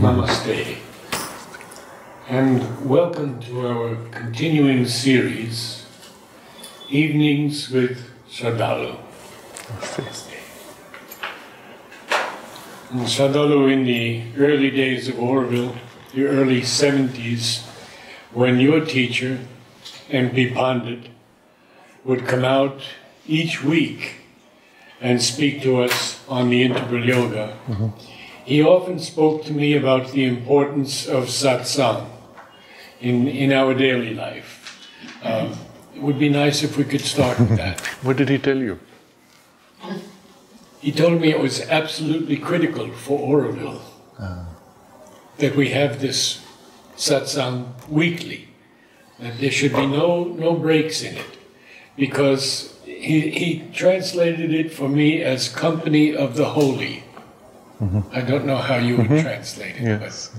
Namaste, and welcome to our continuing series, Evenings with Sraddhalu. And Sraddhalu, in the early days of Oroville, the early 70s, when your teacher, MP Pandit, would come out each week and speak to us on the integral yoga, he often spoke to me about the importance of satsang in our daily life. It would be nice if we could start with that. What did he tell you? He told me it was absolutely critical for Oroville that we have this satsang weekly, that there should be no breaks in it, because he translated it for me as company of the holy. I don't know how you would translate it, but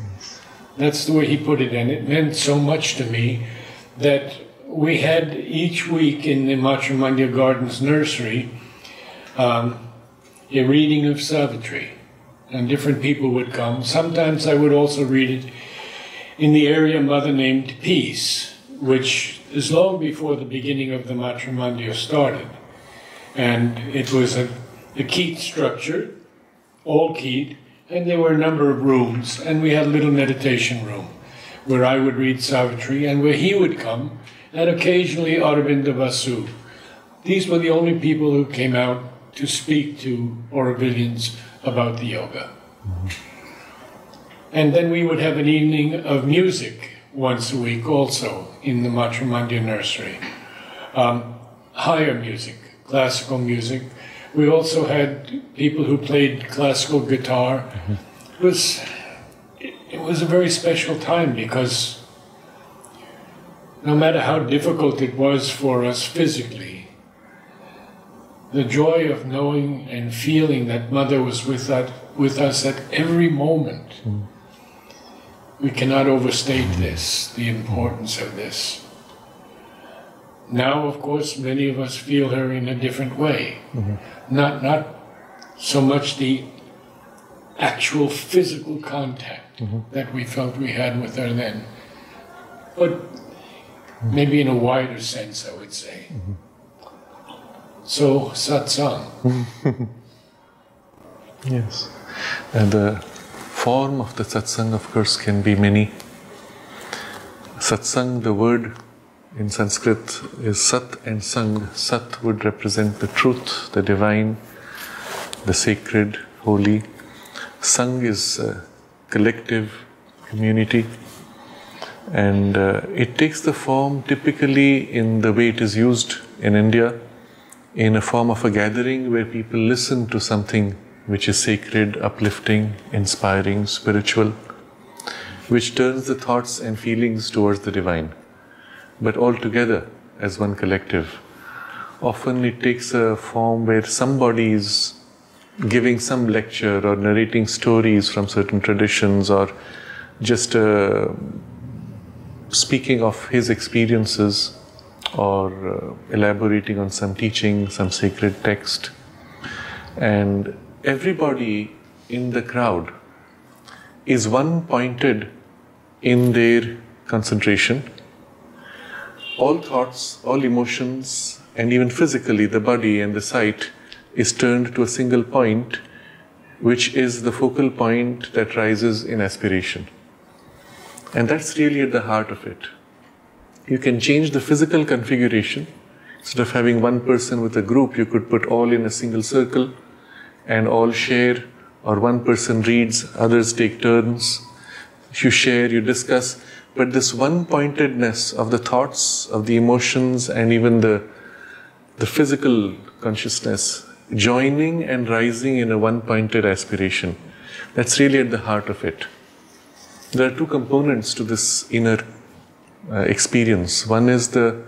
that's the way he put it, and it meant so much to me that we had each week in the Matrimandir Gardens nursery a reading of Savitri, and different people would come. Sometimes I would also read it in the area mother named Peace, which is long before the beginning of the Matrimandir started. And it was a Keat structure, all Keat, and there were a number of rooms, and we had a little meditation room where I would read Savitri and where he would come, and occasionally Aurobindo Vasu. These were the only people who came out to speak to Orovillians about the yoga. And then we would have an evening of music once a week also in the Matrimandir nursery. Higher music, classical music. We also had people who played classical guitar. It was a very special time, because no matter how difficult it was for us physically, the joy of knowing and feeling that Mother was with us at every moment, we cannot overstate this, the importance of this. Now, of course, many of us feel her in a different way. Not so much the actual physical contact that we felt we had with her then, but maybe in a wider sense, I would say. So, satsang. Yes. And the form of the satsang, of course, can be many. Satsang, the word in Sanskrit, is sat and sang. Sat would represent the truth, the divine, the sacred, holy. Sang is collective, community. And it takes the form typically in the way it is used in India, in a form of a gathering where people listen to something which is sacred, uplifting, inspiring, spiritual, which turns the thoughts and feelings towards the divine, but all together as one collective. Often it takes a form where somebody is giving some lecture or narrating stories from certain traditions, or just speaking of his experiences, or elaborating on some teaching, some sacred text. And everybody in the crowd is one-pointed in their concentration. All thoughts, all emotions, and even physically the body and the sight is turned to a single point, which is the focal point that rises in aspiration. And that's really at the heart of it. You can change the physical configuration. Instead of having one person with a group, you could put all in a single circle and all share, or one person reads, others take turns. You share, you discuss. But this one-pointedness of the thoughts, of the emotions, and even the physical consciousness joining and rising in a one-pointed aspiration, that's really at the heart of it. There are two components to this inner experience. One is the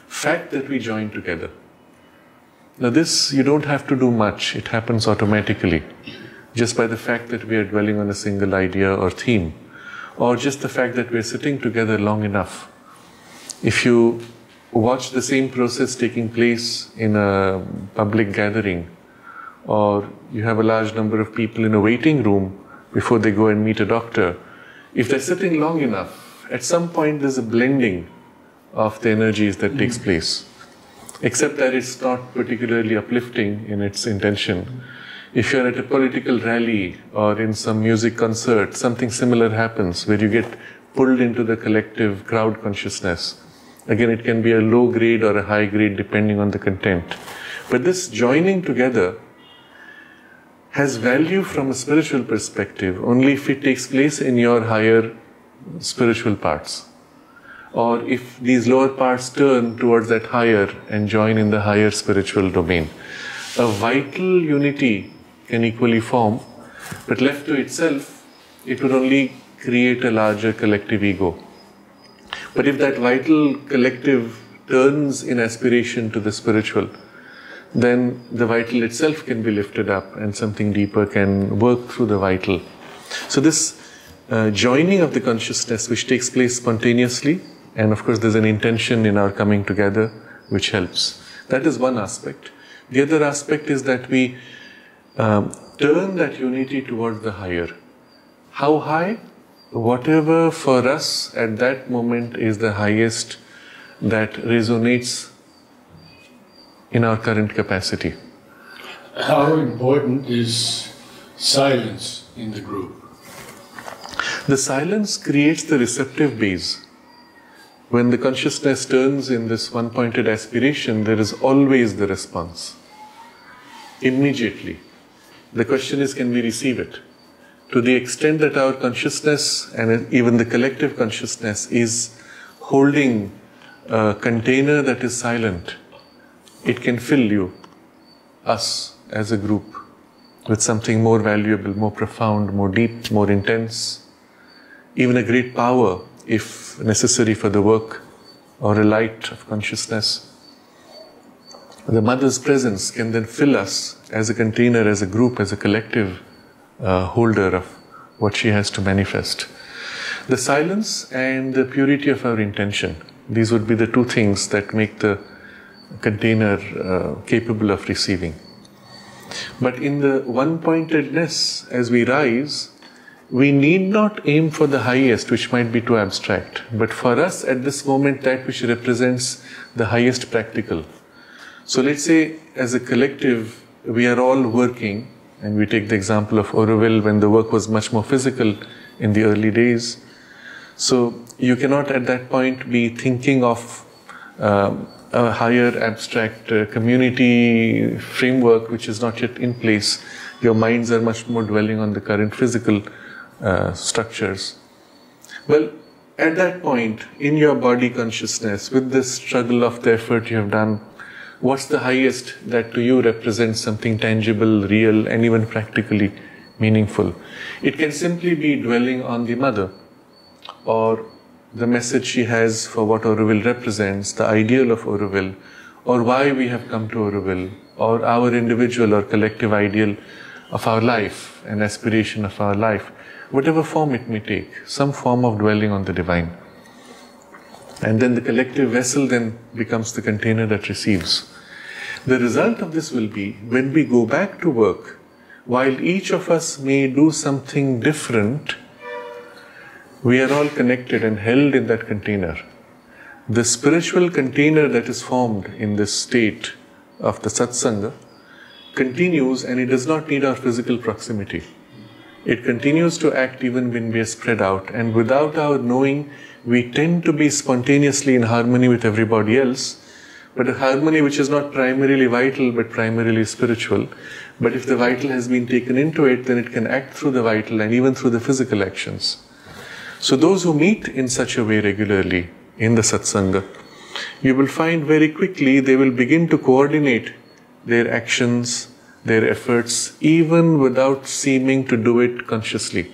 fact that we join together. Now this, you don't have to do much. It happens automatically, just by the fact that we are dwelling on a single idea or theme, or just the fact that we are sitting together long enough. If you watch the same process taking place in a public gathering, or you have a large number of people in a waiting room before they go and meet a doctor, if they're sitting long enough, at some point there's a blending of the energies that takes place. Except that it's not particularly uplifting in its intention. If you're at a political rally or in some music concert, something similar happens where you get pulled into the collective crowd consciousness. Again, it can be a low grade or a high grade depending on the content. But this joining together has value from a spiritual perspective only if it takes place in your higher spiritual parts. Or if these lower parts turn towards that higher and join in the higher spiritual domain. A vital unity can equally form, but left to itself, it would only create a larger collective ego. But if that vital collective turns in aspiration to the spiritual, then the vital itself can be lifted up and something deeper can work through the vital. So this joining of the consciousness which takes place spontaneously, and of course there's an intention in our coming together which helps. That is one aspect. The other aspect is that we turn that unity towards the higher. How high? Whatever for us at that moment is the highest that resonates in our current capacity. How important is silence in the group? The silence creates the receptive base. When the consciousness turns in this one-pointed aspiration, there is always the response. Immediately. The question is, can we receive it? To the extent that our consciousness and even the collective consciousness is holding a container that is silent, it can fill you, us as a group, with something more valuable, more profound, more deep, more intense, even a great power if necessary for the work, or a light of consciousness. The mother's presence can then fill us as a container, as a group, as a collective holder of what she has to manifest. The silence and the purity of our intention, these would be the two things that make the container capable of receiving. But in the one-pointedness, as we rise, we need not aim for the highest, which might be too abstract, but for us at this moment, that which represents the highest practical. So let's say as a collective, we are all working, and we take the example of Oroville when the work was much more physical in the early days. So you cannot at that point be thinking of a higher abstract community framework which is not yet in place. Your minds are much more dwelling on the current physical structures. Well, at that point, in your body consciousness, with this struggle of the effort you have done, what's the highest that to you represents something tangible, real, and even practically meaningful? It can simply be dwelling on the mother, or the message she has for what Oroville represents, the ideal of Oroville, or why we have come to Oroville, or our individual or collective ideal of our life, an aspiration of our life, whatever form it may take, some form of dwelling on the divine. And then the collective vessel then becomes the container that receives. The result of this will be, when we go back to work, while each of us may do something different, we are all connected and held in that container. The spiritual container that is formed in this state of the Satsanga continues, and it does not need our physical proximity. It continues to act even when we are spread out, and without our knowing, we tend to be spontaneously in harmony with everybody else, but a harmony which is not primarily vital but primarily spiritual. But if the vital has been taken into it, then it can act through the vital and even through the physical actions. So those who meet in such a way regularly in the Satsanga, you will find very quickly they will begin to coordinate their actions, their efforts, even without seeming to do it consciously.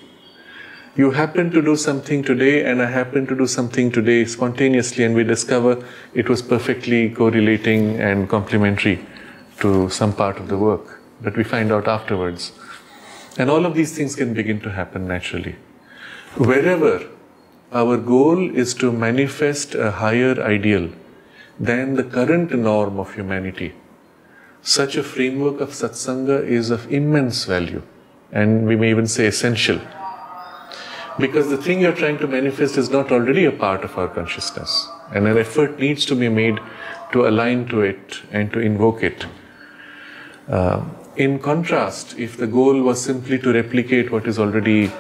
You happen to do something today, and I happen to do something today spontaneously, and we discover it was perfectly correlating and complementary to some part of the work that we find out afterwards. And all of these things can begin to happen naturally. Wherever our goal is to manifest a higher ideal than the current norm of humanity, such a framework of Satsanga is of immense value. and we may even say essential. Because the thing you're trying to manifest is not already a part of our consciousness, and an effort needs to be made to align to it and to invoke it. In contrast, if the goal was simply to replicate what is already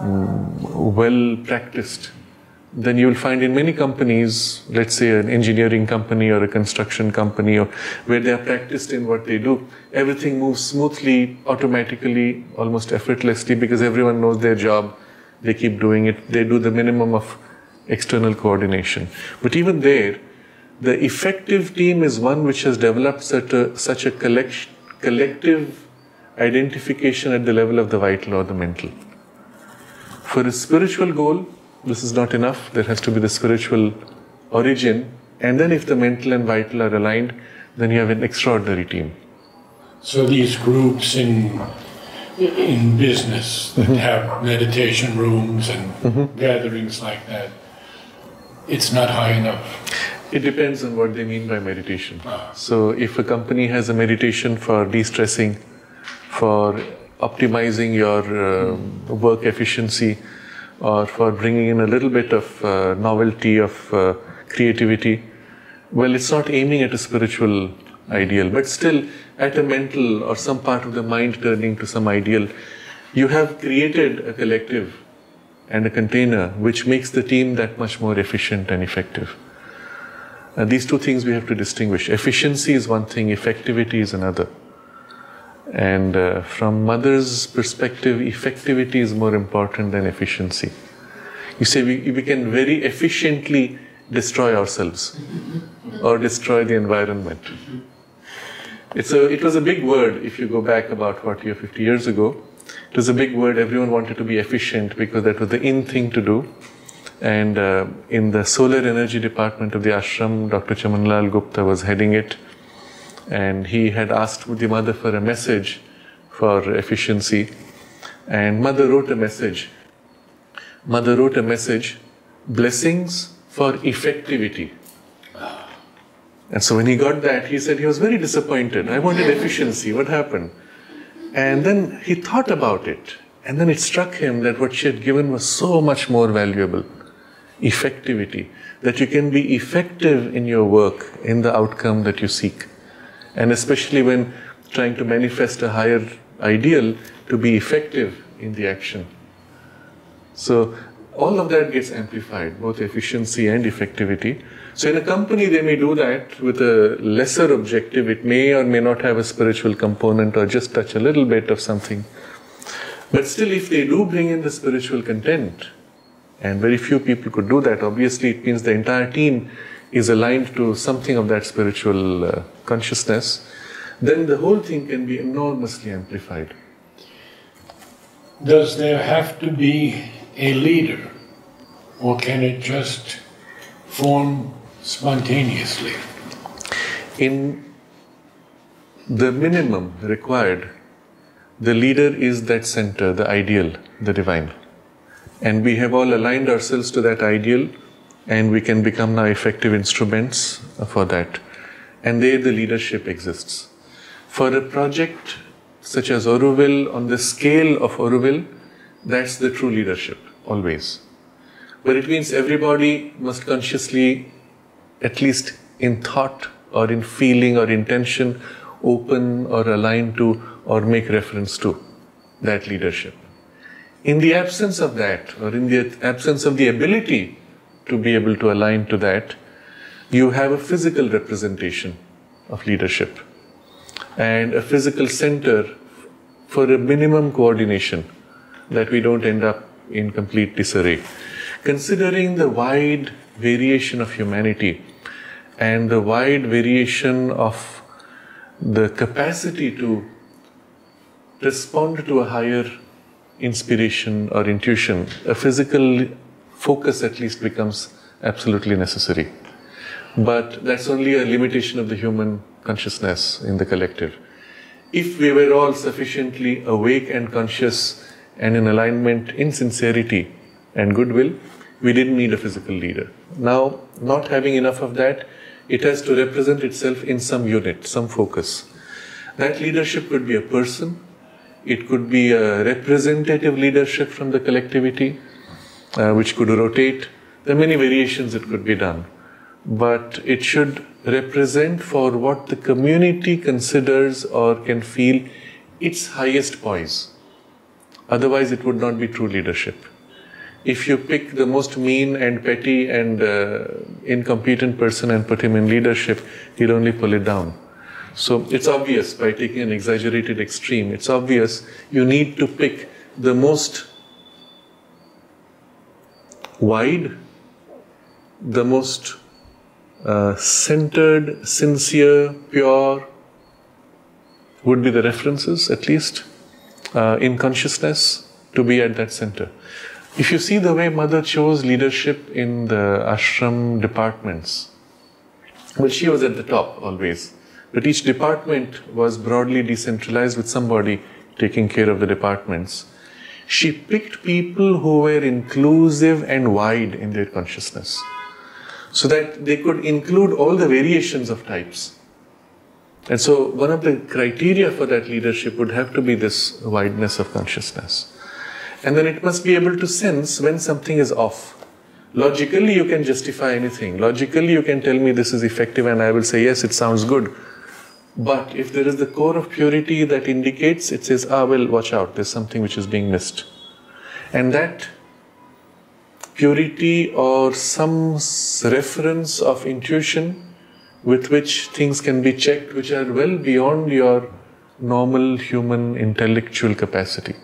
well practiced, then you will find in many companies, let's say an engineering company or a construction company, or where they are practiced in what they do, everything moves smoothly, automatically, almost effortlessly, because everyone knows their job, they keep doing it, they do the minimum of external coordination. But even there, the effective team is one which has developed such a collective identification at the level of the vital or the mental. For a spiritual goal, this is not enough. There has to be the spiritual origin, and then if the mental and vital are aligned, then you have an extraordinary team. So these groups in business that have meditation rooms and gatherings like that, it's not high enough. It depends on what they mean by meditation. So if a company has a meditation for de-stressing, for optimizing your work efficiency, or for bringing in a little bit of novelty, of creativity, well, it's not aiming at a spiritual ideal, but still at a mental or some part of the mind turning to some ideal. You have created a collective and a container which makes the team that much more efficient and effective. These two things we have to distinguish. Efficiency is one thing, effectivity is another. And from mother's perspective, effectivity is more important than efficiency. You say we can very efficiently destroy ourselves or destroy the environment. It was a big word if you go back about 40 or 50 years ago. It was a big word. Everyone wanted to be efficient because that was the in thing to do. And in the solar energy department of the ashram, Dr. Chamanlal Gupta was heading it. And he had asked the mother for a message for efficiency. And mother wrote a message. Mother wrote a message, blessings for effectivity. And so when he got that, he said he was very disappointed. I wanted efficiency. What happened? And then he thought about it. And then it struck him that what she had given was so much more valuable. Effectivity. That you can be effective in your work, in the outcome that you seek. And especially when trying to manifest a higher ideal, to be effective in the action. So all of that gets amplified, both efficiency and effectivity. So in a company they may do that with a lesser objective. It may or may not have a spiritual component or just touch a little bit of something. But still, if they do bring in the spiritual content, and very few people could do that, obviously it means the entire team is aligned to something of that spiritual consciousness, then the whole thing can be enormously amplified. Does there have to be a leader, or can it just form spontaneously? In the minimum required, the leader is that center, the ideal, the divine. And we have all aligned ourselves to that ideal, and we can become now effective instruments for that. And there the leadership exists. For a project such as Oroville, on the scale of Oroville, that's the true leadership, always. But it means everybody must consciously, at least in thought or in feeling or intention, open or align to or make reference to that leadership. In the absence of that, or in the absence of the ability to be able to align to that, you have a physical representation of leadership and a physical center for a minimum coordination, that we don't end up in complete disarray. Considering the wide variation of humanity and the wide variation of the capacity to respond to a higher inspiration or intuition, a physical focus at least becomes absolutely necessary. But that's only a limitation of the human consciousness in the collective. If we were all sufficiently awake and conscious and in alignment, in sincerity and goodwill, we didn't need a physical leader. Now, not having enough of that, it has to represent itself in some unit, some focus. That leadership could be a person, It could be a representative leadership from the collectivity, which could rotate. There are many variations that could be done. But it should represent for what the community considers or can feel its highest poise. Otherwise, it would not be true leadership. If you pick the most mean and petty and incompetent person and put him in leadership, he'll only pull it down. So it's obvious, by taking an exaggerated extreme, it's obvious you need to pick the most wide, the most centered, sincere, pure, would be the references at least, in consciousness, to be at that center. If you see the way Mother chose leadership in the ashram departments, well, she was at the top always, but each department was broadly decentralized with somebody taking care of the departments. She picked people who were inclusive and wide in their consciousness, so that they could include all the variations of types. And so one of the criteria for that leadership would have to be this wideness of consciousness. And then it must be able to sense when something is off. Logically, you can justify anything. Logically, you can tell me this is effective and I will say, yes, it sounds good. But if there is the core of purity that indicates, it says, well, watch out, there's something which is being missed. And that purity or some reference of intuition with which things can be checked, which are well beyond your normal human intellectual capacity.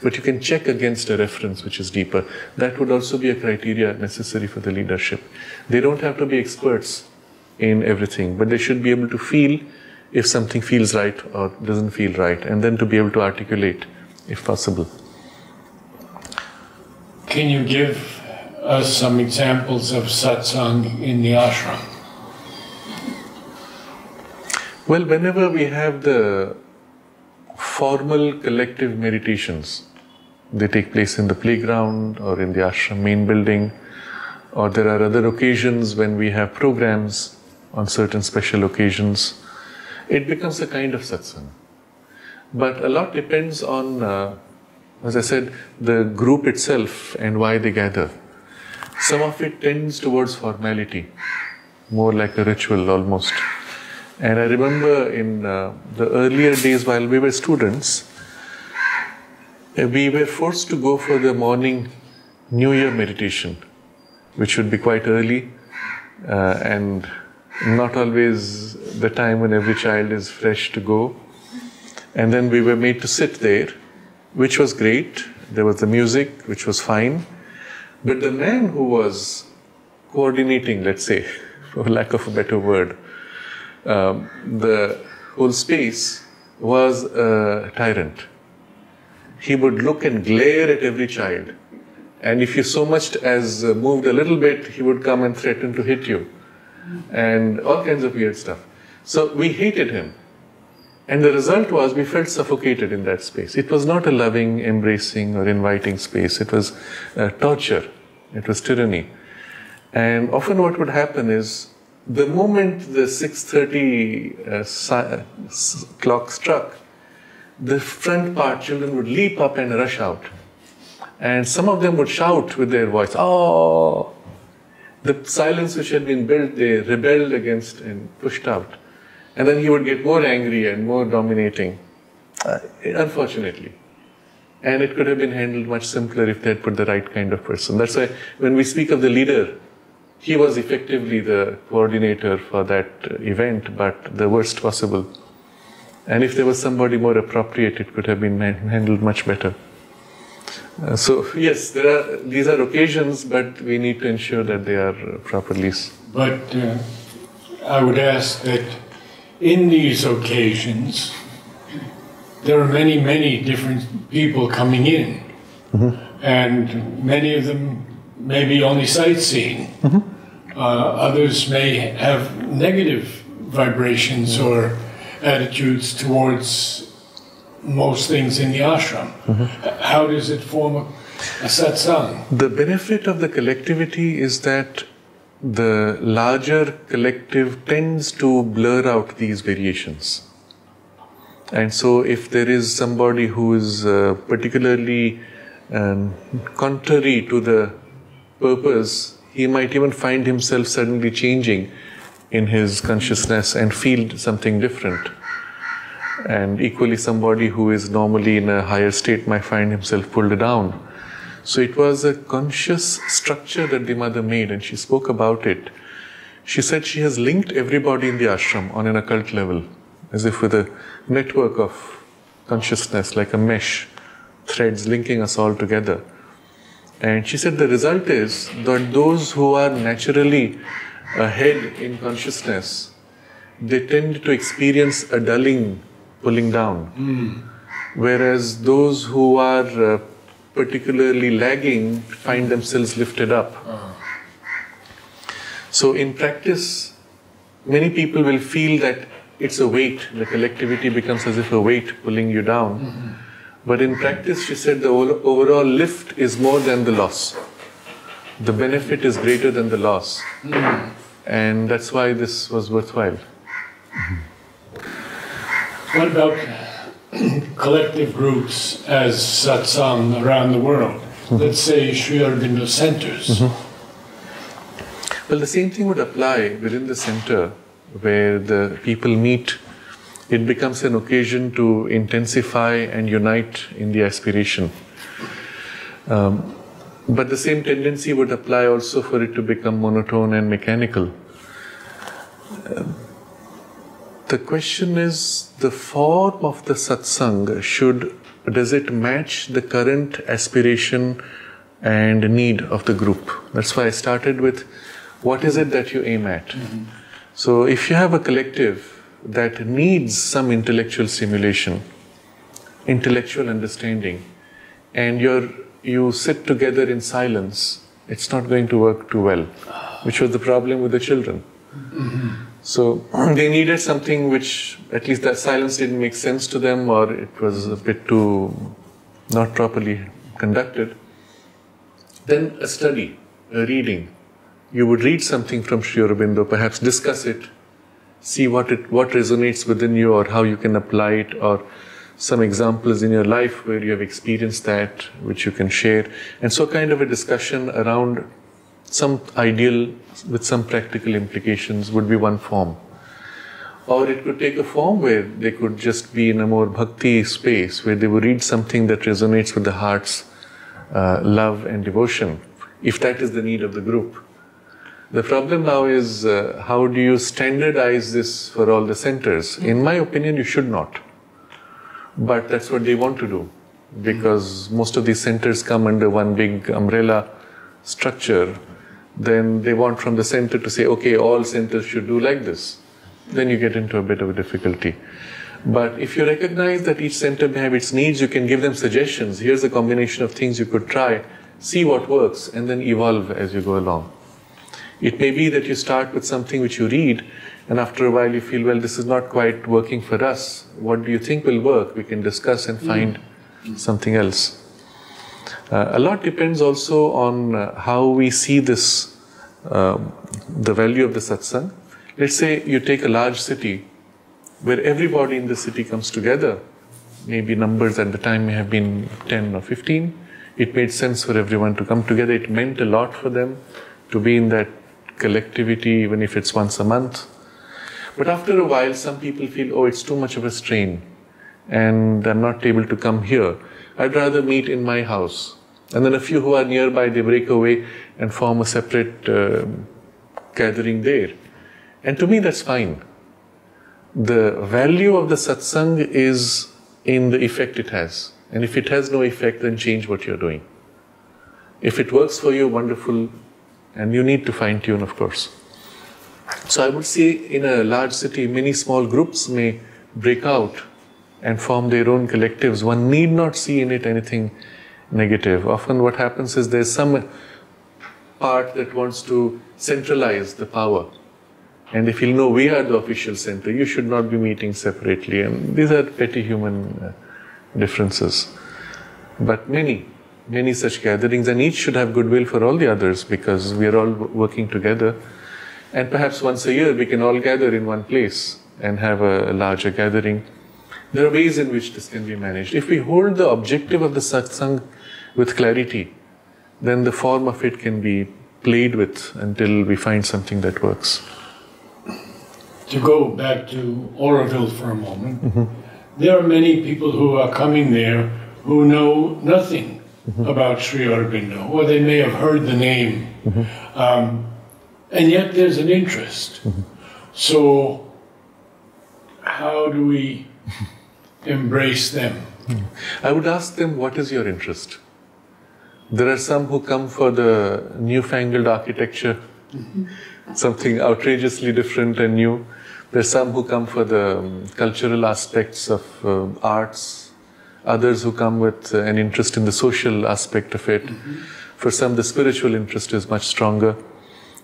But you can check against a reference which is deeper. That would also be a criteria necessary for the leadership. They don't have to be experts in everything, but they should be able to feel if something feels right or doesn't feel right, and then to be able to articulate if possible. Can you give us some examples of satsang in the ashram? Well, whenever we have the formal collective meditations, they take place in the playground or in the ashram main building, or there are other occasions when we have programs on certain special occasions, it becomes a kind of satsang. But a lot depends on, as I said, the group itself and why they gather. Some of it tends towards formality, more like a ritual almost. And I remember in the earlier days while we were students, we were forced to go for the morning New Year meditation, which would be quite early and not always the time when every child is fresh to go. And then we were made to sit there, which was great. There was the music, which was fine. But the man who was coordinating, let's say, for lack of a better word, the whole space was a tyrant. He would look and glare at every child. And if you so much as moved a little bit, he would come and threaten to hit you. And all kinds of weird stuff. So we hated him. And the result was we felt suffocated in that space. It was not a loving, embracing or inviting space. It was torture. It was tyranny. And often what would happen is, the moment the 6:30 clock struck, the front part children would leap up and rush out. And some of them would shout with their voice, "Oh!" The silence which had been built, they rebelled against and pushed out. And then he would get more angry and more dominating, unfortunately. And it could have been handled much simpler if they had put the right kind of person. That's why when we speak of the leader, he was effectively the coordinator for that event, but the worst possible. And if there was somebody more appropriate, it could have been handled much better. So yes, these are occasions, but we need to ensure that they are properly. But I would ask that in these occasions, there are many, many different people coming in, and many of them may be only sightseeing. Others may have negative vibrations or attitudes towards most things in the ashram. How does it form a satsang? The benefit of the collectivity is that the larger collective tends to blur out these variations. And so if there is somebody who is particularly contrary to the purpose, he might even find himself suddenly changing in his consciousness and feel something different. And equally, somebody who is normally in a higher state might find himself pulled down. So it was a conscious structure that the mother made, and she spoke about it. She said she has linked everybody in the ashram on an occult level, as if with a network of consciousness, like a mesh, threads linking us all together. And she said the result is that those who are naturally ahead in consciousness, they tend to experience a dulling, pulling down. Whereas those who are particularly lagging find themselves lifted up. So in practice, many people will feel that it's a weight, the collectivity becomes as if a weight pulling you down. But in practice, she said the overall lift is more than the loss. The benefit is greater than the loss. And that's why this was worthwhile. What about collective groups as satsang around the world? Let's say Sri Aurobindo centers. Well, the same thing would apply within the center where the people meet. It becomes an occasion to intensify and unite in the aspiration. But the same tendency would apply also for it to become monotone and mechanical. The question is, the form of the satsang, does it match the current aspiration and need of the group? That's why I started with, what is it that you aim at? So if you have a collective that needs some intellectual stimulation, intellectual understanding, and you sit together in silence, it's not going to work too well, which was the problem with the children. So they needed something which, at least that silence didn't make sense to them, or it was a bit too not properly conducted. Then a study, a reading. You would read something from Sri Aurobindo, perhaps discuss it, see what resonates within you or how you can apply it, or some examples in your life where you have experienced that, which you can share. And so kind of a discussion around some ideal with some practical implications would be one form. Or it could take a form where they could just be in a more bhakti space, where they would read something that resonates with the heart's love and devotion, if that is the need of the group. The problem now is how do you standardize this for all the centers? In my opinion, you should not. But that's what they want to do, because most of these centers come under one big umbrella structure. Then they want from the center to say, okay, all centers should do like this. Then you get into a bit of a difficulty. But if you recognize that each center may have its needs, you can give them suggestions. Here's a combination of things you could try, see what works, and then evolve as you go along. It may be that you start with something which you read, and after a while you feel, well, this is not quite working for us. What do you think will work? We can discuss and find something else. A lot depends also on how we see this, the value of the satsang. Let's say you take a large city where everybody in the city comes together. Maybe numbers at the time may have been 10 or 15. It made sense for everyone to come together. It meant a lot for them to be in that collectivity, even if it's once a month. But after a while, some people feel, oh, it's too much of a strain, and I'm not able to come here. I'd rather meet in my house. And then a few who are nearby, they break away and form a separate gathering there. And to me, that's fine. The value of the satsang is in the effect it has. And if it has no effect, then change what you're doing. If it works for you, wonderful. And you need to fine-tune, of course. So I would say in a large city, many small groups may break out and form their own collectives. One need not see in it anything negative. Often what happens is there's some part that wants to centralize the power. And they feel, no, we are the official center. You should not be meeting separately. And these are petty human differences. But many such gatherings, and each should have goodwill for all the others, because we are all working together. And perhaps once a year we can all gather in one place and have a larger gathering. There are ways in which this can be managed. If we hold the objective of the satsang with clarity, then the form of it can be played with until we find something that works. To go back to Oroville for a moment, there are many people who are coming there who know nothing about Sri Aurobindo, or they may have heard the name, and yet there's an interest. So how do we embrace them? I would ask them, what is your interest? There are some who come for the newfangled architecture, something outrageously different and new. There are some who come for the cultural aspects of arts, others who come with an interest in the social aspect of it. For some, the spiritual interest is much stronger.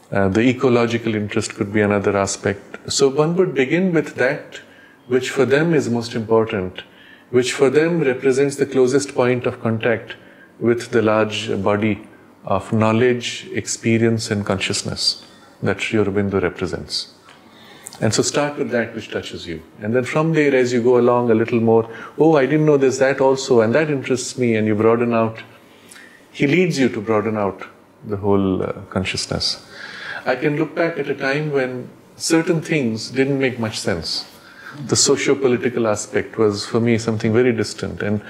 The ecological interest could be another aspect. So one would begin with that which for them is most important, which for them represents the closest point of contact with the large body of knowledge, experience and consciousness that Sri Aurobindo represents. And so start with that which touches you. And then from there, as you go along a little more, oh, I didn't know there's that also, and that interests me, and you broaden out. He leads you to broaden out the whole consciousness. I can look back at a time when certain things didn't make much sense. The socio-political aspect was for me something very distant. And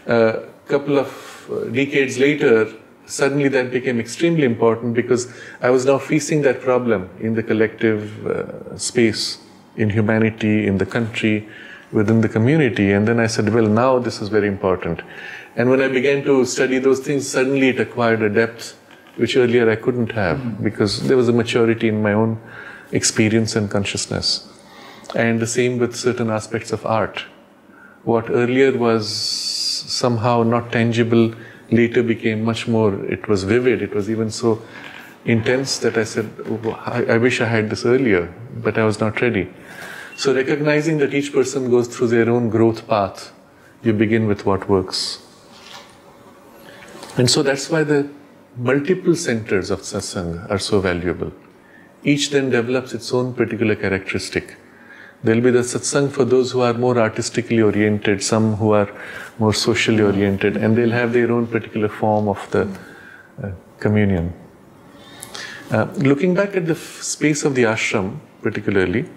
a couple of decades later, suddenly that became extremely important because I was now facing that problem in the collective space, in humanity, in the country, within the community. And then I said, well, now this is very important. And when I began to study those things, suddenly it acquired a depth which earlier I couldn't have because there was a maturity in my own experience and consciousness. And the same with certain aspects of art. What earlier was somehow not tangible later became much more, it was vivid, it was even so intense that I said, oh, I wish I had this earlier, but I was not ready. So recognizing that each person goes through their own growth path, you begin with what works. And so that's why the multiple centers of satsang are so valuable. Each then develops its own particular characteristic. There will be the satsang for those who are more artistically oriented, some who are more socially oriented, and they'll have their own particular form of the communion. Looking back at the space of the ashram, particularly,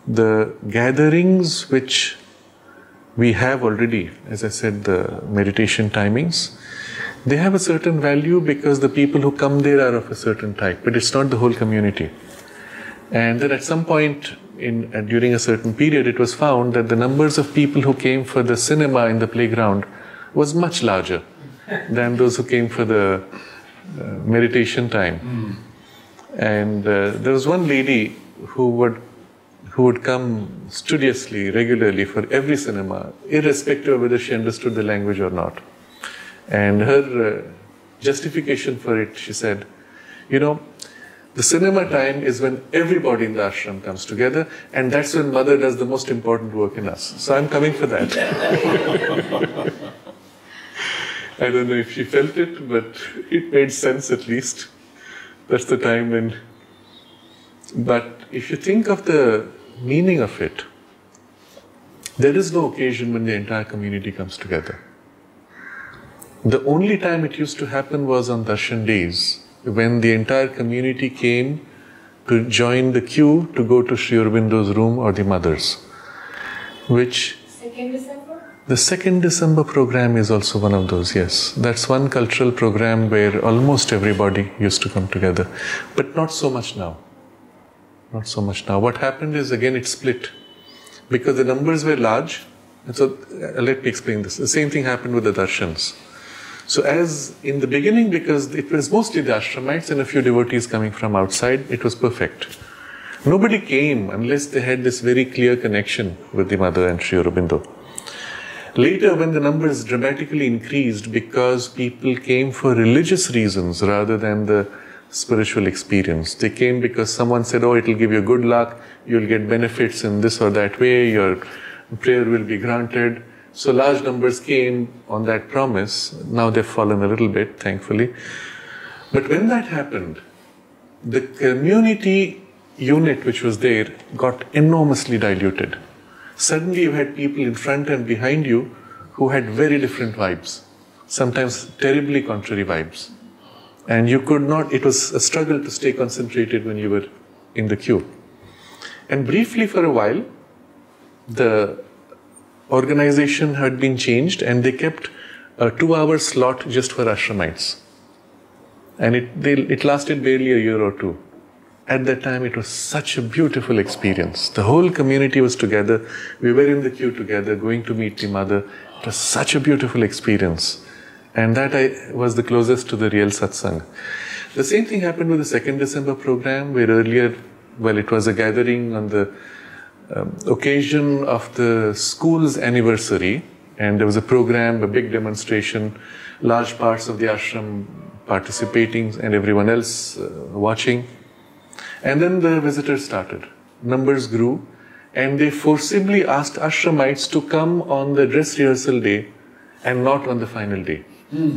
the gatherings which we have already, as I said, the meditation timings, they have a certain value because the people who come there are of a certain type, but it's not the whole community. And then at some point during a certain period, it was found that the numbers of people who came for the cinema in the playground was much larger than those who came for the meditation time. And there was one lady who would come studiously, regularly for every cinema, irrespective of whether she understood the language or not. And her justification for it, she said, you know, the cinema time is when everybody in the ashram comes together, and that's when Mother does the most important work in us. So I'm coming for that. I don't know if she felt it, but it made sense at least. That's the time when... But if you think of the meaning of it, there is no occasion when the entire community comes together. The only time it used to happen was on darshan days, when the entire community came to join the queue to go to Sri Aurobindo's room or the mother's. Which... 2nd December? The 2nd December program is also one of those, yes. That's one cultural program where almost everybody used to come together. But not so much now. Not so much now. What happened is, again, it split. Because the numbers were large. And so, let me explain this. The same thing happened with the darshans. So as in the beginning, because it was mostly the ashramites and a few devotees coming from outside, it was perfect. Nobody came unless they had this very clear connection with the Mother and Sri Aurobindo. Later, when the numbers dramatically increased because people came for religious reasons rather than the spiritual experience. They came because someone said, oh, it will give you good luck, you'll get benefits in this or that way, your prayer will be granted. So large numbers came on that promise. Now they've fallen a little bit, thankfully. But when that happened, the community unit which was there got enormously diluted. suddenly you had people in front and behind you who had very different vibes, sometimes terribly contrary vibes. And you could not, it was a struggle to stay concentrated when you were in the queue. And briefly for a while, the organization had been changed and they kept a 2-hour slot just for Ashramites. And it lasted barely a year or two. At that time, it was such a beautiful experience. The whole community was together. We were in the queue together, going to meet the mother. It was such a beautiful experience. And that was the closest to the real satsang. The same thing happened with the 2nd December program, where earlier, well, it was a gathering on the occasion of the school's anniversary. And there was a program, a big demonstration, large parts of the ashram participating and everyone else watching. And then the visitors started. Numbers grew and they forcibly asked Ashramites to come on the dress rehearsal day and not on the final day.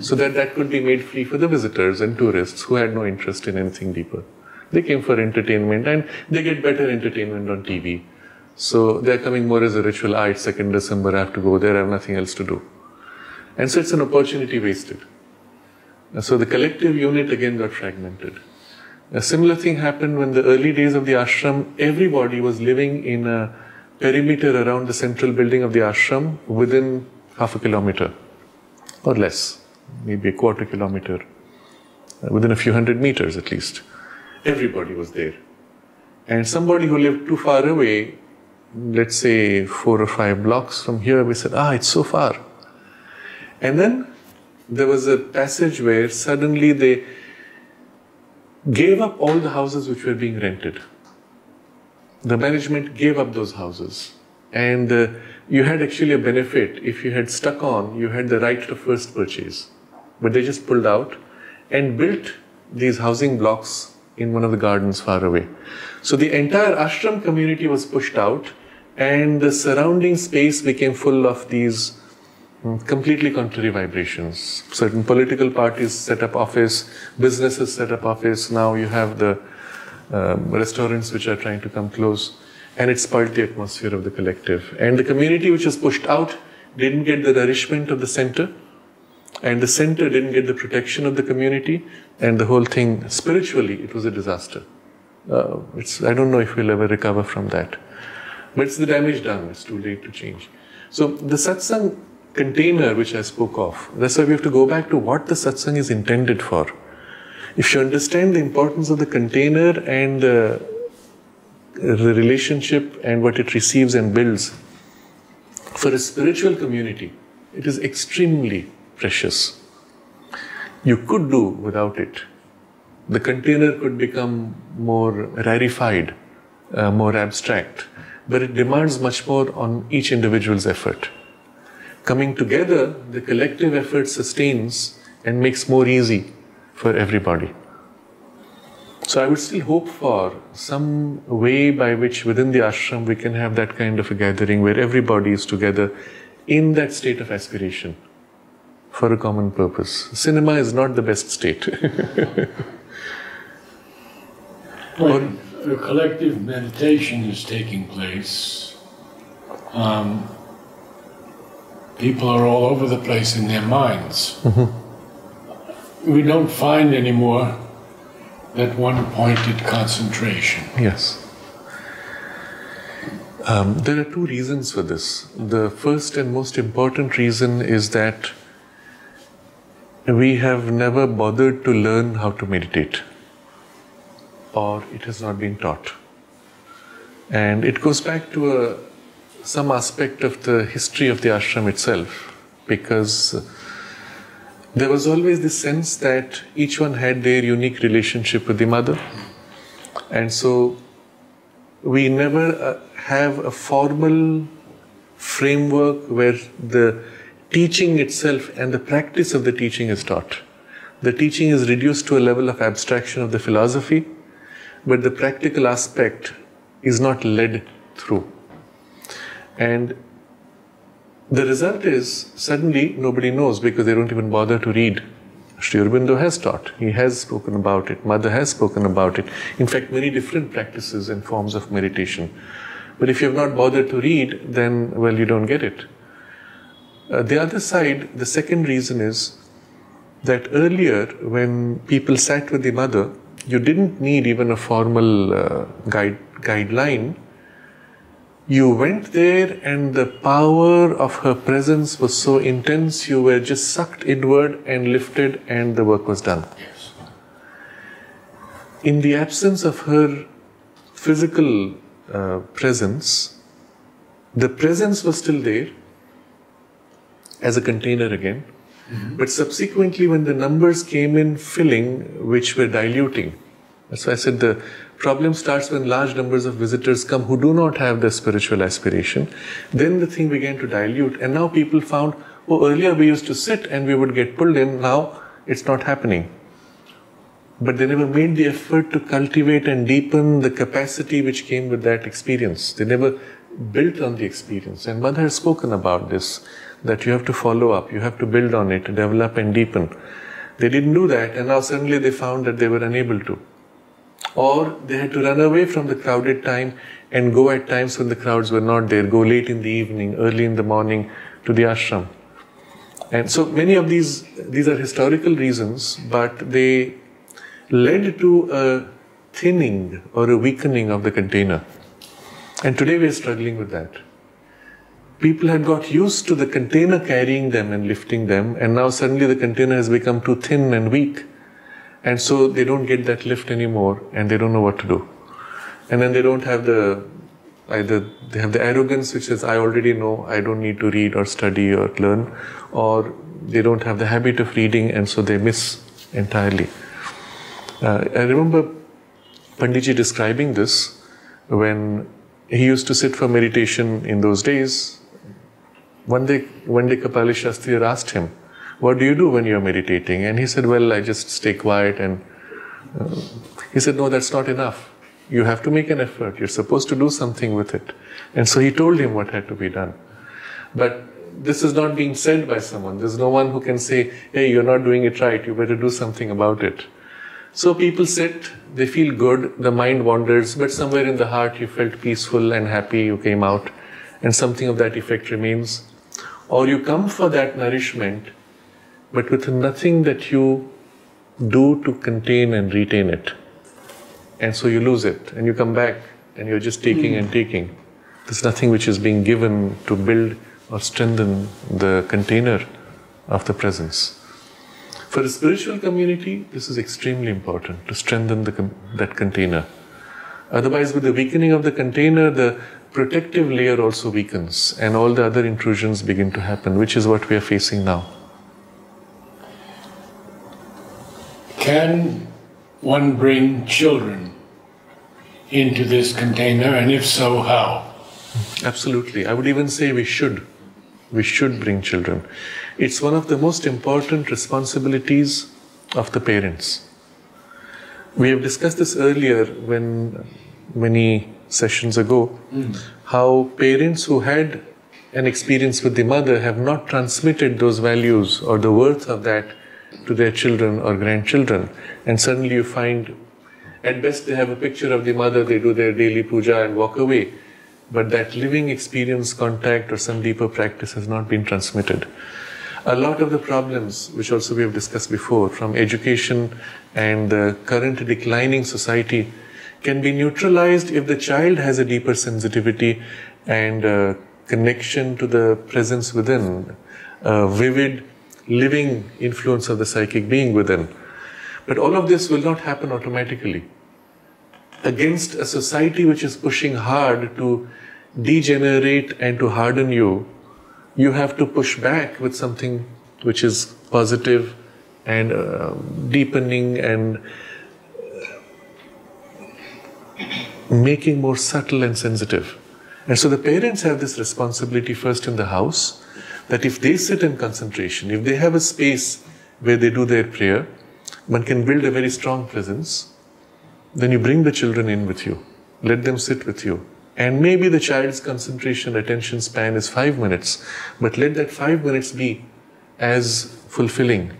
So that could be made free for the visitors and tourists who had no interest in anything deeper. They came for entertainment and they get better entertainment on TV. So they're coming more as a ritual. It's 2nd December, I have to go there, I have nothing else to do. And so it's an opportunity wasted. So the collective unit again got fragmented. A similar thing happened when the early days of the ashram, everybody was living in a perimeter around the central building of the ashram within half a kilometer or less, maybe a quarter kilometer, within a few hundred meters at least. Everybody was there. And somebody who lived too far away, let's say 4 or 5 blocks from here, we said, it's so far. And then there was a passage where suddenly they gave up all the houses which were being rented. The management gave up those houses. And you had actually a benefit. If you had stuck on, you had the right to first purchase. But they just pulled out and built these housing blocks in one of the gardens far away. So the entire ashram community was pushed out and the surrounding space became full of these completely contrary vibrations. Certain political parties set up office, businesses set up office. Now you have the restaurants which are trying to come close, and it spoiled the atmosphere of the collective. And the community which was pushed out didn't get the nourishment of the center, and the center didn't get the protection of the community, and the whole thing, spiritually, it was a disaster. I don't know if we'll ever recover from that. But it's the damage done, it's too late to change. So the satsang container which I spoke of, that's why we have to go back to what the satsang is intended for. If you understand the importance of the container and the relationship and what it receives and builds, for a spiritual community, it is extremely precious. You could do without it. The container could become more rarefied, more abstract, but it demands much more on each individual's effort. Coming together, the collective effort sustains and makes more easy for everybody. So I would still hope for some way by which within the ashram we can have that kind of a gathering where everybody is together in that state of aspiration for a common purpose. Cinema is not the best state. When a collective meditation is taking place, people are all over the place in their minds. We don't find anymore that one pointed concentration. Yes. There are two reasons for this. The first and most important reason is that we have never bothered to learn how to meditate, or it has not been taught. And it goes back to some aspect of the history of the ashram itself, because there was always this sense that each one had their unique relationship with the mother. And so we never have a formal framework where the teaching itself and the practice of the teaching is taught. The teaching is reduced to a level of abstraction of the philosophy, but the practical aspect is not led through. And the result is, suddenly nobody knows because they don't even bother to read. Sri Aurobindo has taught, he has spoken about it, Mother has spoken about it. In fact, many different practices and forms of meditation. But if you have not bothered to read, then, well, you don't get it. The other side, the second reason is that earlier, when people sat with the mother, you didn't need even a formal guideline. You went there and the power of her presence was so intense, you were just sucked inward and lifted and the work was done. Yes. In the absence of her physical presence, the presence was still there as a container again. But subsequently, when the numbers came in filling, which were diluting, that's why I said the problem starts when large numbers of visitors come who do not have the spiritual aspiration. Then the thing began to dilute, and now people found, oh, earlier we used to sit and we would get pulled in, now it's not happening. But they never made the effort to cultivate and deepen the capacity which came with that experience. They never built on the experience. And Mother has spoken about this, that you have to follow up, you have to build on it, develop and deepen. They didn't do that, and now suddenly they found that they were unable to. Or they had to run away from the crowded time and go at times when the crowds were not there, go late in the evening, early in the morning to the ashram. And so many of these are historical reasons, but they led to a thinning or a weakening of the container. And today we are struggling with that. People had got used to the container carrying them and lifting them, and now suddenly the container has become too thin and weak. And so they don't get that lift anymore, and they don't know what to do. And then they don't have either they have the arrogance which says, I already know, I don't need to read or study or learn, or they don't have the habit of reading, and so they miss entirely. I remember Panditji describing this when he used to sit for meditation in those days. One day Kapali Shastri asked him, what do you do when you are meditating? And he said, well, I just stay quiet. And he said, no, that's not enough. You have to make an effort. You're supposed to do something with it. And so he told him what had to be done. But this is not being said by someone. There's no one who can say, hey, you're not doing it right. You better do something about it. So people sit, they feel good, the mind wanders, but somewhere in the heart you felt peaceful and happy, you came out, and something of that effect remains. Or you come for that nourishment, but with nothing that you do to contain and retain it. And so you lose it, and you come back, and you're just taking and taking. There's nothing which is being given to build or strengthen the container of the presence. For the spiritual community, this is extremely important, to strengthen that container. Otherwise, with the weakening of the container, the protective layer also weakens, and all the other intrusions begin to happen, which is what we are facing now. Can one bring children into this container, and if so, how? Absolutely. I would even say we should. We should bring children. It's one of the most important responsibilities of the parents. We have discussed this earlier when many sessions ago, how parents who had an experience with the mother have not transmitted those values or the worth of that to their children or grandchildren. And suddenly you find, at best they have a picture of the mother, they do their daily puja and walk away. But that living experience, contact or some deeper practice has not been transmitted. A lot of the problems, which also we have discussed before, from education and the current declining society, can be neutralized if the child has a deeper sensitivity and a connection to the presence within, a vivid, living influence of the psychic being within. But all of this will not happen automatically. Against a society which is pushing hard to degenerate and to harden you, you have to push back with something which is positive and deepening and making more subtle and sensitive. And so the parents have this responsibility first in the house, that if they sit in concentration, if they have a space where they do their prayer, one can build a very strong presence. Then you bring the children in with you. Let them sit with you. And maybe the child's concentration, attention span is 5 minutes, but let that 5 minutes be as fulfilling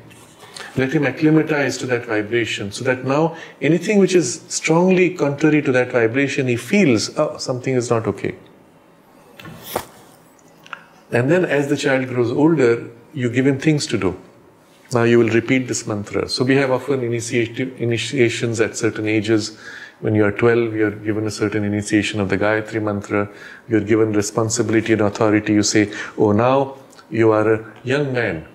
Let him acclimatize to that vibration, so that now anything which is strongly contrary to that vibration, he feels, oh, something is not okay. And then as the child grows older, you give him things to do. Now you will repeat this mantra. So we have often initiations at certain ages. When you are 12, you are given a certain initiation of the Gayatri mantra. You are given responsibility and authority. You say, oh, now you are a young man.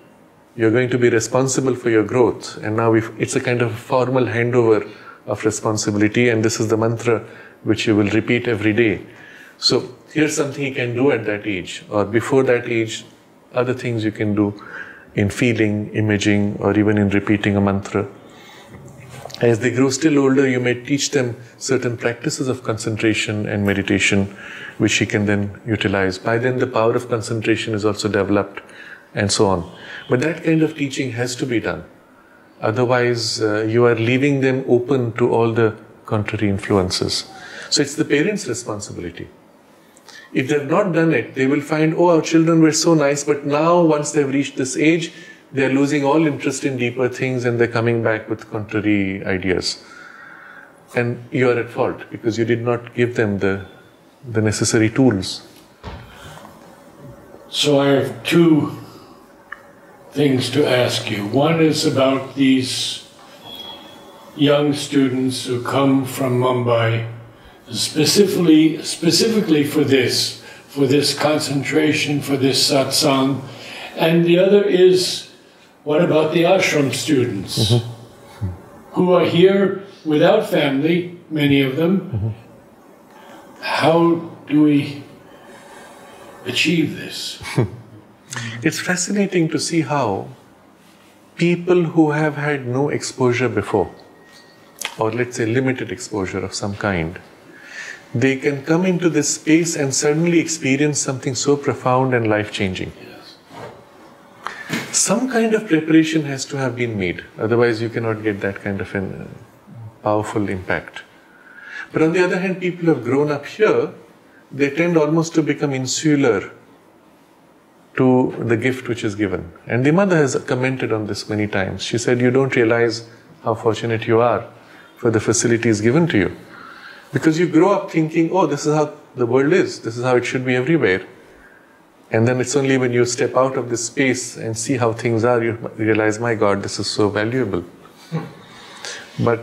You are going to be responsible for your growth. And now it's a kind of formal handover of responsibility. And this is the mantra which you will repeat every day. So here's something you can do at that age. Or before that age, other things you can do in feeling, imaging, or even in repeating a mantra. As they grow still older, you may teach them certain practices of concentration and meditation, which he can then utilize. By then, the power of concentration is also developed, and so on. But that kind of teaching has to be done. Otherwise, you are leaving them open to all the contrary influences. So it's the parents' responsibility. If they have not done it, they will find, oh, our children were so nice, but now once they've reached this age, they are losing all interest in deeper things and they're coming back with contrary ideas. And you are at fault because you did not give them the necessary tools. So I have two things to ask you. One is about these young students who come from Mumbai specifically for this concentration, for this satsang. And the other is, what about the ashram students who are here without family, many of them? How do we achieve this? It's fascinating to see how people who have had no exposure before, or let's say limited exposure of some kind, they can come into this space and suddenly experience something so profound and life-changing. Some kind of preparation has to have been made, otherwise you cannot get that kind of a powerful impact. But on the other hand, people who have grown up here, they tend almost to become insular to the gift which is given. And the mother has commented on this many times. She said, you don't realize how fortunate you are for the facilities given to you. Because you grow up thinking, oh, this is how the world is, this is how it should be everywhere. And then it's only when you step out of this space and see how things are, you realize, my God, this is so valuable. But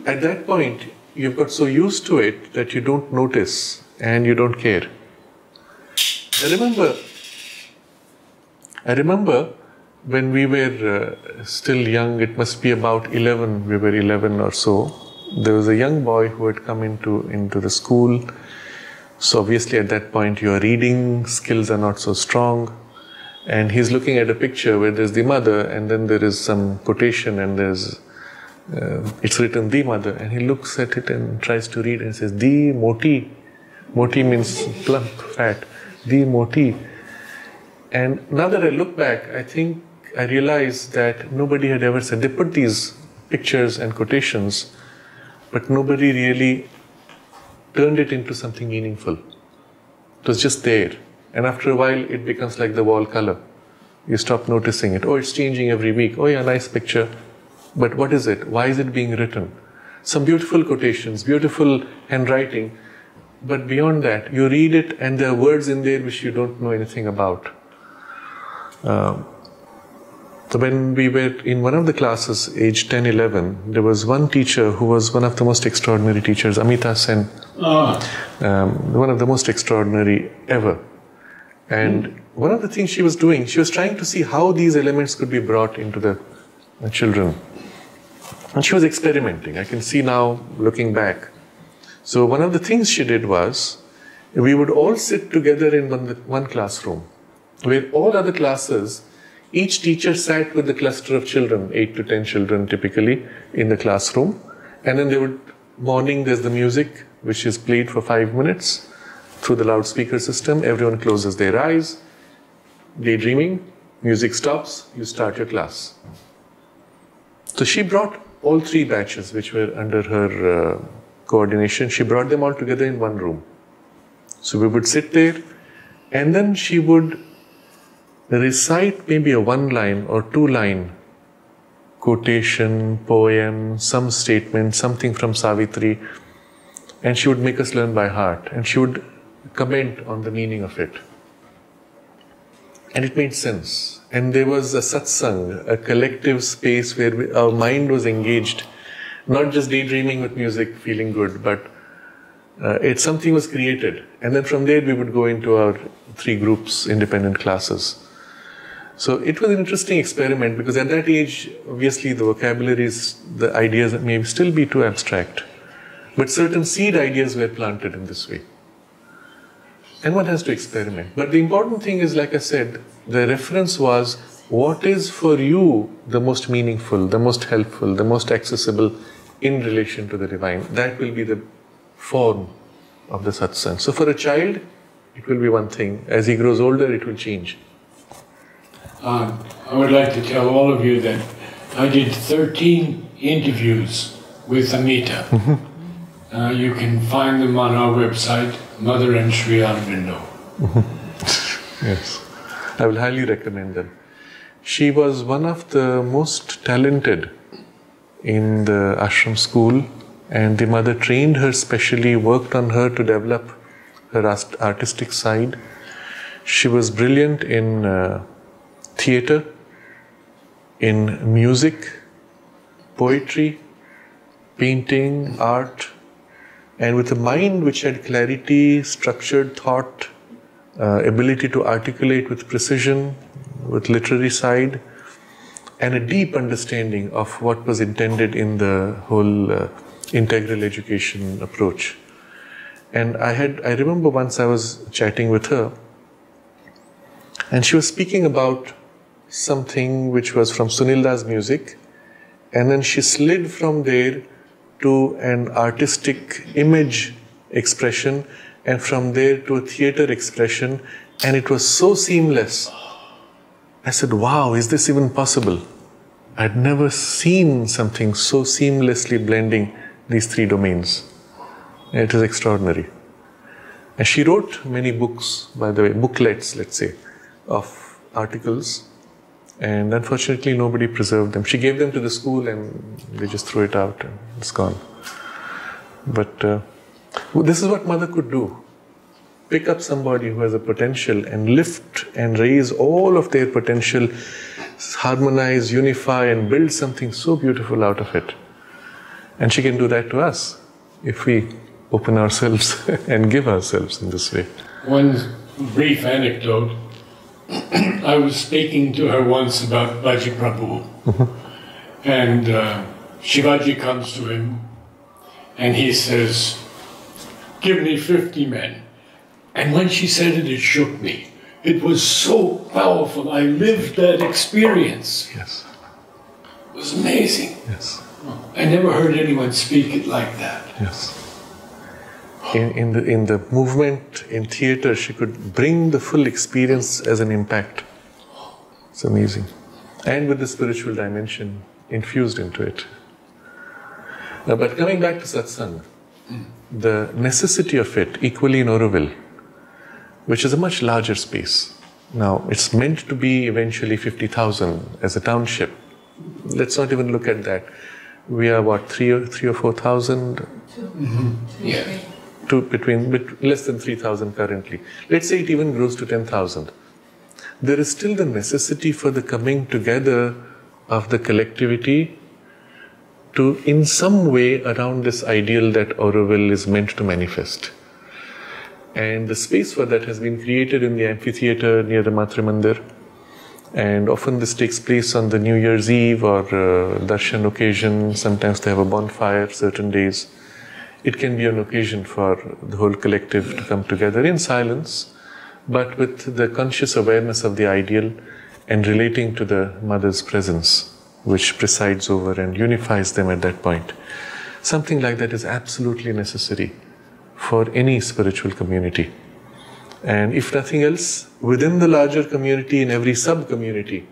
at that point, you've got so used to it that you don't notice and you don't care. I remember when we were still young, it must be about 11, we were 11 or so. There was a young boy who had come into the school. So obviously at that point your reading skills are not so strong. And he's looking at a picture where there's the mother and then there is some quotation and there's it's written the mother. And he looks at it and tries to read and says, the moti. Moti means plump, fat. The moti. And now that I look back, I think I realized that nobody had ever said, they put these pictures and quotations, but nobody really turned it into something meaningful. It was just there. And after a while, it becomes like the wall color. You stop noticing it. Oh, it's changing every week. Oh yeah, nice picture. But what is it? Why is it being written? Some beautiful quotations, beautiful handwriting. But beyond that, you read it and there are words in there which you don't know anything about. So when we were in one of the classes, age 10, 11, there was one teacher who was one of the most extraordinary teachers, Amita Sen. One of the most extraordinary ever. And one of the things she was doing, she was trying to see how these elements could be brought into the children. And she was experimenting. I can see now, looking back. So one of the things she did was, we would all sit together in one classroom, where all other classes, each teacher sat with a cluster of children, 8 to 10 children typically, in the classroom. And then morning there's the music, which is played for 5 minutes through the loudspeaker system. Everyone closes their eyes, daydreaming, music stops, you start your class. So she brought all 3 batches which were under her coordination. She brought them all together in one room. So we would sit there and then she would recite maybe a 1-line or 2-line quotation, poem, some statement, something from Savitri, and she would make us learn by heart, and she would comment on the meaning of it. And it made sense. And there was a satsang, a collective space where our mind was engaged, not just daydreaming with music, feeling good, but something was created. And then from there we would go into our 3 groups, independent classes. So it was an interesting experiment, because at that age, obviously the vocabularies, the ideas may still be too abstract. But certain seed ideas were planted in this way. And one has to experiment. But the important thing is, like I said, the reference was what is for you the most meaningful, the most helpful, the most accessible in relation to the divine. That will be the form of the satsang. So for a child, it will be one thing. As he grows older, it will change. I would like to tell all of you that I did 13 interviews with Amita. You can find them on our website, Mother and Sri Aurobindo. Yes, I will highly recommend them. She was one of the most talented in the ashram school, and the mother trained her specially, worked on her to develop her artistic side. She was brilliant in theatre, in music, poetry, painting, art, and with a mind which had clarity, structured thought, ability to articulate with precision, with literary side, and a deep understanding of what was intended in the whole integral education approach. And I remember once I was chatting with her, and she was speaking about something which was from Sunilda's music, and then she slid from there to an artistic image expression, and from there to a theatre expression, and it was so seamless. I said, wow, is this even possible? I'd never seen something so seamlessly blending these 3 domains. It is extraordinary. And she wrote many books, by the way, booklets, let's say, of articles, and unfortunately nobody preserved them. She gave them to the school and they just threw it out and it's gone. But this is what mother could do. Pick up somebody who has a potential and lift and raise all of their potential, harmonize, unify, and build something so beautiful out of it. And she can do that to us if we open ourselves and give ourselves in this way. One brief anecdote. I was speaking to her once about Baji Prabhu, and Shivaji comes to him and he says, give me 50 men. And when she said it, it shook me. It was so powerful. I lived that experience. Yes. It was amazing. Yes. I never heard anyone speak it like that. Yes. In the movement, in theatre, she could bring the full experience as an impact. It's amazing. And with the spiritual dimension infused into it. But coming back to satsang, the necessity of it, equally in Oroville, which is a much larger space. Now, it's meant to be eventually 50,000 as a township. Let's not even look at that. We are what, 3,000 or 4,000? Yeah. Between less than 3,000 currently. Let's say it even grows to 10,000. There is still the necessity for the coming together of the collectivity to, in some way, around this ideal that Auroville is meant to manifest. And the space for that has been created in the amphitheatre near the Matrimandir. And often this takes place on the New Year's Eve or Darshan occasion. Sometimes they have a bonfire certain days. It can be an occasion for the whole collective to come together in silence, but with the conscious awareness of the ideal and relating to the mother's presence, which presides over and unifies them at that point. Something like that is absolutely necessary for any spiritual community. And if nothing else, within the larger community, in every sub-community,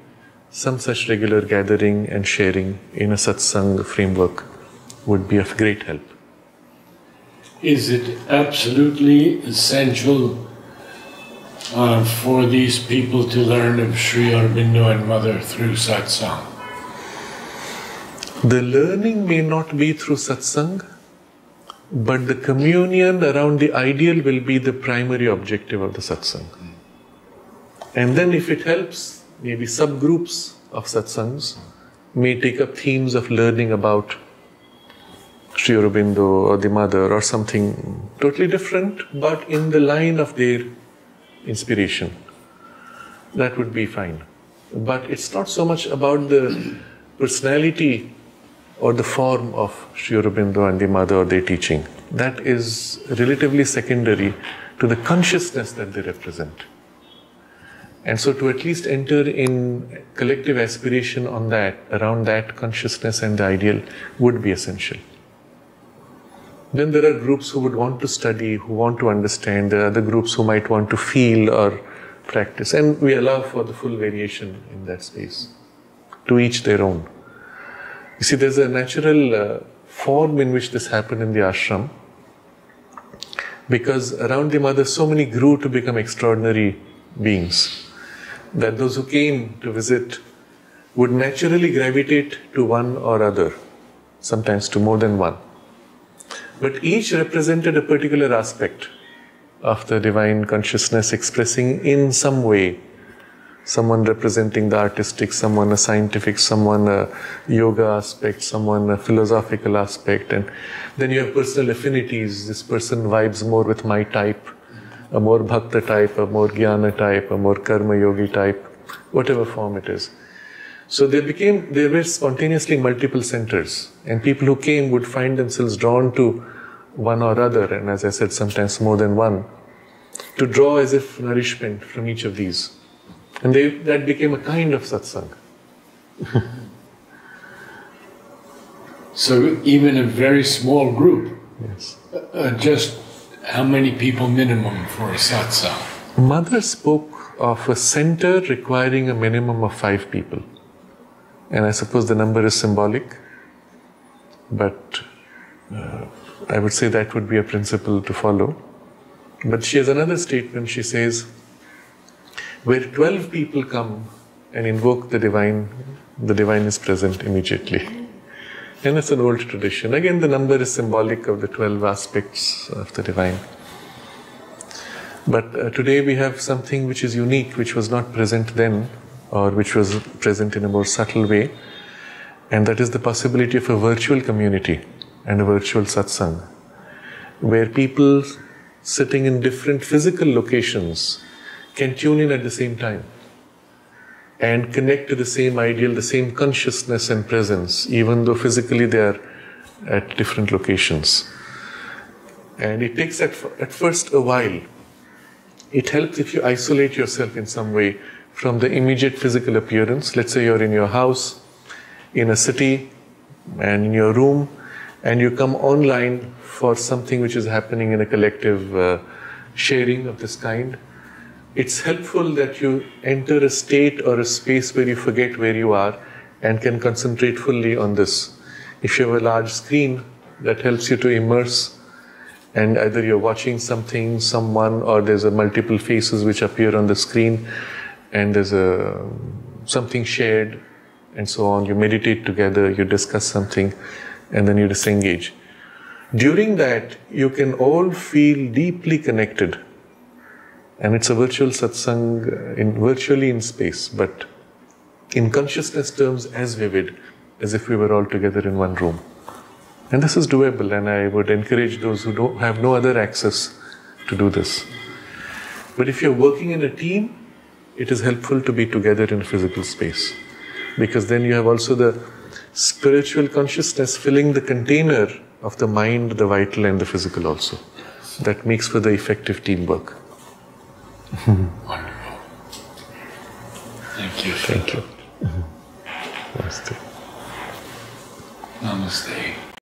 some such regular gathering and sharing in a satsang framework would be of great help. Is it absolutely essential for these people to learn of Sri Aurobindo and Mother through satsang? The learning may not be through satsang, but the communion around the ideal will be the primary objective of the satsang. And then if it helps, maybe subgroups of satsangs may take up themes of learning about Sri Aurobindo or the Mother or something totally different, but in the line of their inspiration. That would be fine. But it's not so much about the personality or the form of Sri Aurobindo and the Mother or their teaching. That is relatively secondary to the consciousness that they represent. And so to at least enter in collective aspiration on that, around that consciousness and the ideal would be essential. Then there are groups who would want to study, who want to understand. There are other groups who might want to feel or practice. And we allow for the full variation in that space. To each their own. You see, there's a natural form in which this happened in the ashram. Because around the Mother, so many grew to become extraordinary beings. That those who came to visit would naturally gravitate to one or other, sometimes to more than one. But each represented a particular aspect of the divine consciousness expressing in some way. Someone representing the artistic, someone a scientific, someone a yoga aspect, someone a philosophical aspect. And then you have personal affinities. This person vibes more with my type. A more bhakta type, a more jnana type, a more karma yogi type, whatever form it is. So there were spontaneously multiple centers, and people who came would find themselves drawn to one or other, and as I said, sometimes more than one, to draw as if nourishment from each of these. And that became a kind of satsang. So even a very small group, Yes. Just how many people minimum for a satsang? Mother spoke of a center requiring a minimum of 5 people. And I suppose the number is symbolic, but I would say that would be a principle to follow. But she has another statement. She says, where 12 people come and invoke the divine is present immediately. And it's an old tradition. Again, the number is symbolic of the 12 aspects of the divine. But today we have something which is unique, which was not present then, or which was present in a more subtle way. And that is the possibility of a virtual community and a virtual satsang, where people sitting in different physical locations can tune in at the same time and connect to the same ideal, the same consciousness and presence, even though physically they are at different locations. And it takes at first a while. It helps if you isolate yourself in some way from the immediate physical appearance. Let's say you're in your house, in a city, and in your room, and you come online for something which is happening in a collective sharing of this kind. It's helpful that you enter a state or a space where you forget where you are and can concentrate fully on this. If you have a large screen, that helps you to immerse, and either you're watching something, someone, or there's a multiple faces which appear on the screen, and there's something shared, and so on. You meditate together, you discuss something, and then you disengage. During that, you can all feel deeply connected. And it's a virtual satsang, virtually in space, but in consciousness terms as vivid as if we were all together in one room. And this is doable, and I would encourage those who have no other access to do this. But if you're working in a team, it is helpful to be together in a physical space, because then you have also the spiritual consciousness filling the container of the mind, the vital, and the physical also. That makes for the effective teamwork. Wonderful. Thank you. Thank you. Namaste. Namaste.